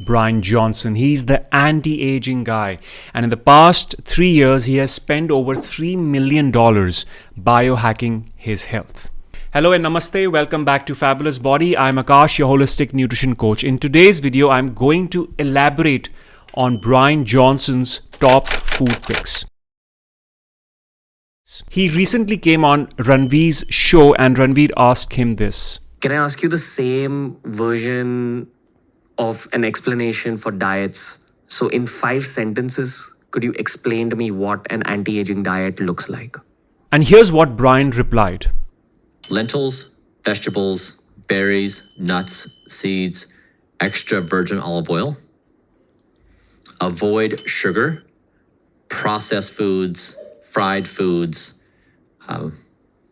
Bryan Johnson. He's the anti-aging guy. And in the past 3 years, he has spent over $3 million biohacking his health. Hello and namaste. Welcome back to Fabulous Body. I'm Akash, your holistic nutrition coach. In today's video, I'm going to elaborate on Bryan Johnson's top food picks. He recently came on Ranveer's show and Ranveer asked him this. Can I ask you the same version of an explanation for diets? So in 5 sentences, could you explain to me what an anti-aging diet looks like? And here's what Bryan replied. Lentils, vegetables, berries, nuts, seeds, extra virgin olive oil. Avoid sugar, processed foods, fried foods,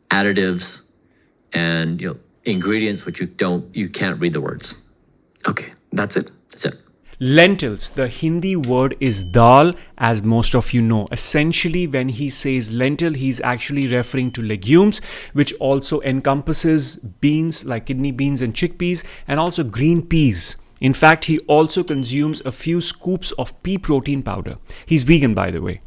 additives, and ingredients which you can't read the words. Okay, that's it. That's it. Lentils, the Hindi word is dal, as most of you know. Essentially, when he says lentil, he's actually referring to legumes, which also encompasses beans like kidney beans and chickpeas, and also green peas. In fact, he also consumes a few scoops of pea protein powder. He's vegan, by the way.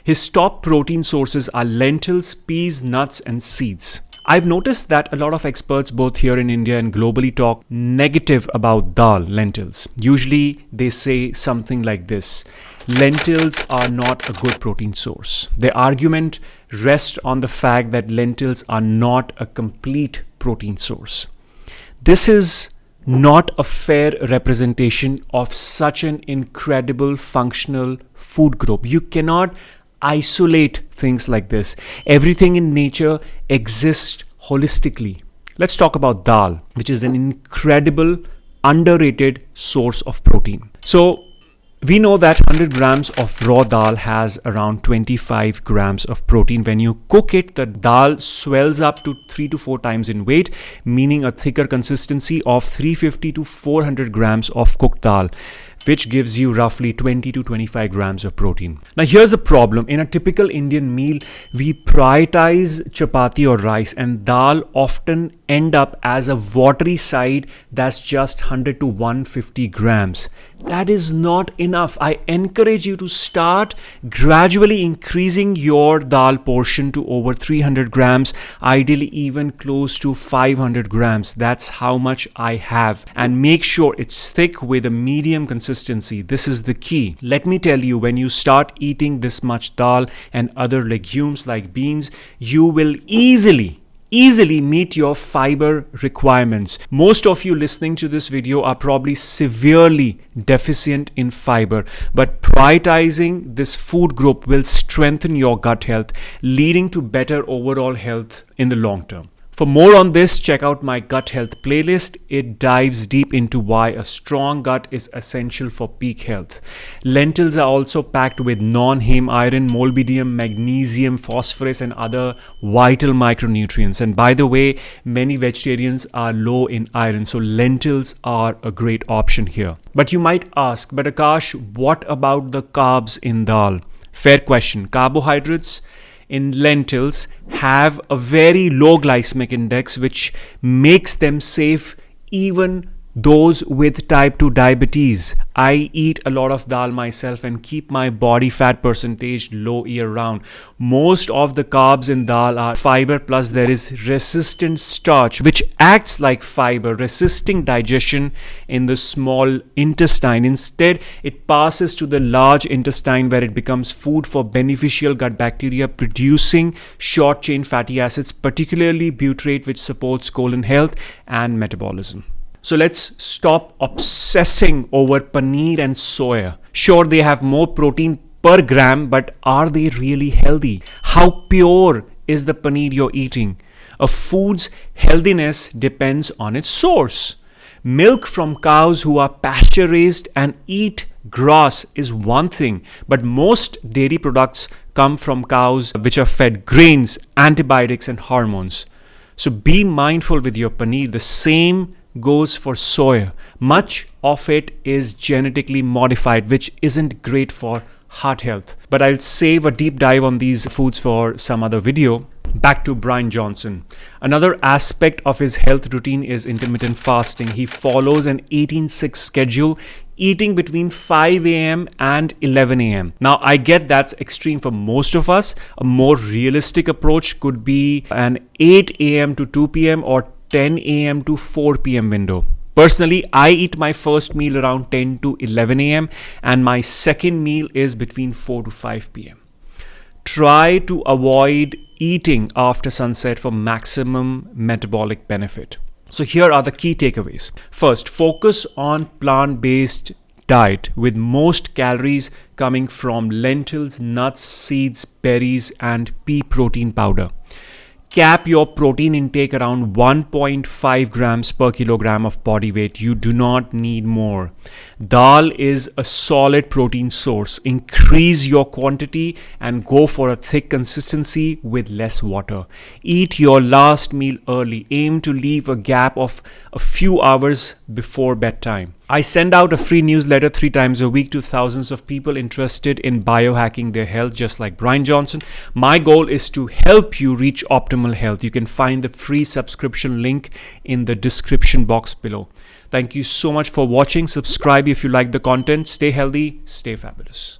His top protein sources are lentils, peas, nuts, and seeds. I've noticed that a lot of experts both here in India and globally talk negative about dal, lentils. Usually they say something like this: lentils are not a good protein source. Their argument rests on the fact that lentils are not a complete protein source. This is not a fair representation of such an incredible functional food group. You cannot isolate things like this. Everything in nature exists holistically. Let's talk about dal, which is an incredible, underrated source of protein. So we know that 100 grams of raw dal has around 25 grams of protein. When you cook it, the dal swells up to 3 to 4 times in weight, meaning a thicker consistency of 350 to 400 grams of cooked dal, which gives you roughly 20 to 25 grams of protein. Now here's the problem. In a typical Indian meal, we prioritize chapati or rice, and dal often end up as a watery side that's just 100 to 150 grams. That is not enough. I encourage you to start gradually increasing your dal portion to over 300 grams, ideally even close to 500 grams. That's how much I have. And make sure it's thick with a medium consistency. This is the key. Let me tell you, when you start eating this much dal and other legumes like beans, you will easily meet your fiber requirements. Most of you listening to this video are probably severely deficient in fiber, but prioritizing this food group will strengthen your gut health, leading to better overall health in the long term. For more on this, check out my gut health playlist. It dives deep into why a strong gut is essential for peak health. Lentils are also packed with non-heme iron, molybdenum, magnesium, phosphorus, and other vital micronutrients. And by the way, many vegetarians are low in iron, so lentils are a great option here. But you might ask, but Akash, what about the carbs in dal? Fair question. Carbohydrates in lentils have a very low glycemic index, which makes them safe even those with type 2 diabetes. I eat a lot of dal myself and keep my body fat percentage low year round. Most of the carbs in dal are fiber, plus there is resistant starch, which acts like fiber, resisting digestion in the small intestine. Instead, it passes to the large intestine, where it becomes food for beneficial gut bacteria, producing short chain fatty acids, particularly butyrate, which supports colon health and metabolism. So let's stop obsessing over paneer and soya. Sure, they have more protein per gram, but are they really healthy? How pure is the paneer you're eating? A food's healthiness depends on its source. Milk from cows who are pasture raised and eat grass is one thing, but most dairy products come from cows which are fed grains, antibiotics, and hormones. So be mindful with your paneer. The same goes for soya. Much of it is genetically modified, which isn't great for heart health. But I'll save a deep dive on these foods for some other video. Back to Bryan Johnson. Another aspect of his health routine is intermittent fasting. He follows an 18-6 schedule, eating between 5 a.m. and 11 a.m. Now, I get that's extreme for most of us. A more realistic approach could be an 8 a.m. to 2 p.m. or 10 a.m. to 4 p.m. window. Personally, I eat my first meal around 10 to 11 a.m. and my second meal is between 4 to 5 p.m. Try to avoid eating after sunset for maximum metabolic benefit. So here are the key takeaways. First, focus on plant-based diet with most calories coming from lentils, nuts, seeds, berries, and pea protein powder. Cap your protein intake around 1.5 grams per kilogram of body weight. You do not need more. Dal is a solid protein source. Increase your quantity and go for a thick consistency with less water. Eat your last meal early. Aim to leave a gap of a few hours before bedtime. I send out a free newsletter 3 times a week to thousands of people interested in biohacking their health, just like Bryan Johnson. My goal is to help you reach optimal health. You can find the free subscription link in the description box below. Thank you so much for watching. Subscribe if you like the content. Stay healthy, stay fabulous.